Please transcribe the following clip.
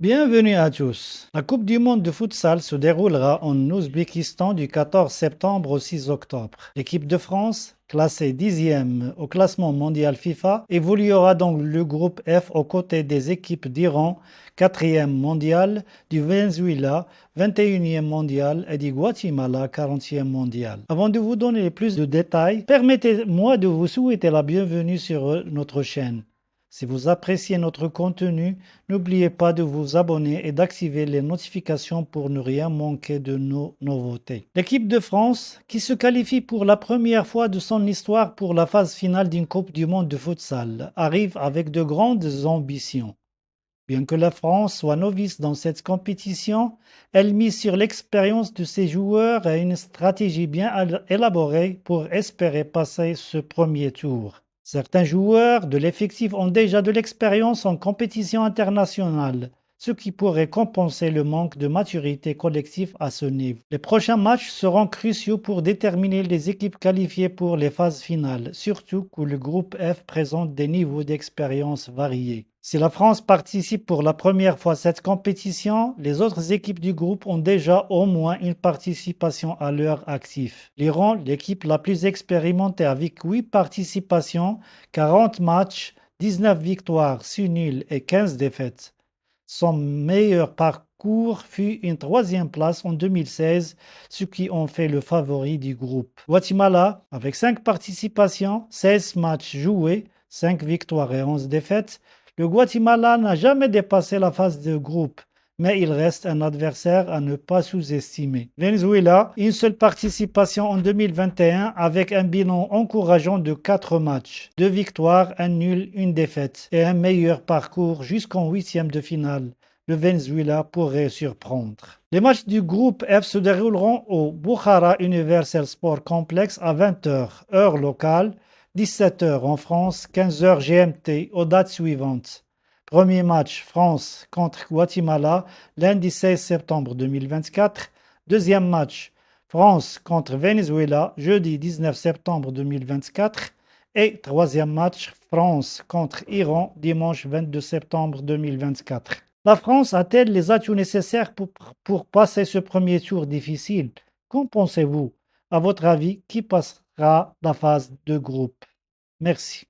Bienvenue à tous. La Coupe du monde de futsal se déroulera en Ouzbékistan du 14 septembre au 6 octobre. L'équipe de France, classée 10e au classement mondial FIFA, évoluera dans le groupe F aux côtés des équipes d'Iran, 4e mondial, du Venezuela, 21e mondial et du Guatemala, 40e mondial. Avant de vous donner plus de détails, permettez-moi de vous souhaiter la bienvenue sur notre chaîne. Si vous appréciez notre contenu, n'oubliez pas de vous abonner et d'activer les notifications pour ne rien manquer de nos nouveautés. L'équipe de France, qui se qualifie pour la première fois de son histoire pour la phase finale d'une Coupe du monde de futsal, arrive avec de grandes ambitions. Bien que la France soit novice dans cette compétition, elle mise sur l'expérience de ses joueurs et une stratégie bien élaborée pour espérer passer ce premier tour. Certains joueurs de l'effectif ont déjà de l'expérience en compétition internationale, ce qui pourrait compenser le manque de maturité collective à ce niveau. Les prochains matchs seront cruciaux pour déterminer les équipes qualifiées pour les phases finales, surtout que le groupe F présente des niveaux d'expérience variés. Si la France participe pour la première fois à cette compétition, les autres équipes du groupe ont déjà au moins une participation à leur actif. L'Iran, l'équipe la plus expérimentée avec 8 participations, 40 matchs, 19 victoires, 6 nuls et 15 défaites. Son meilleur parcours fut une 3e place en 2016, ce qui en fait le favori du groupe. Guatemala, avec 5 participations, 16 matchs joués, 5 victoires et 11 défaites, le Guatemala n'a jamais dépassé la phase de groupe, mais il reste un adversaire à ne pas sous-estimer. Venezuela, une seule participation en 2021 avec un bilan encourageant de 4 matchs, 2 victoires, 1 nul, 1 défaite et un meilleur parcours jusqu'en 8e de finale. Le Venezuela pourrait surprendre. Les matchs du groupe F se dérouleront au Bukhara Universal Sport Complex à 20h, heure locale, 17h en France, 15h GMT aux dates suivantes. Premier match France contre Guatemala, lundi 16 septembre 2024. Deuxième match France contre Venezuela, jeudi 19 septembre 2024. Et troisième match France contre Iran, dimanche 22 septembre 2024. La France a-t-elle les atouts nécessaires pour passer ce premier tour difficile? Qu'en pensez-vous? À votre avis, qui passera la phase de groupe? Merci.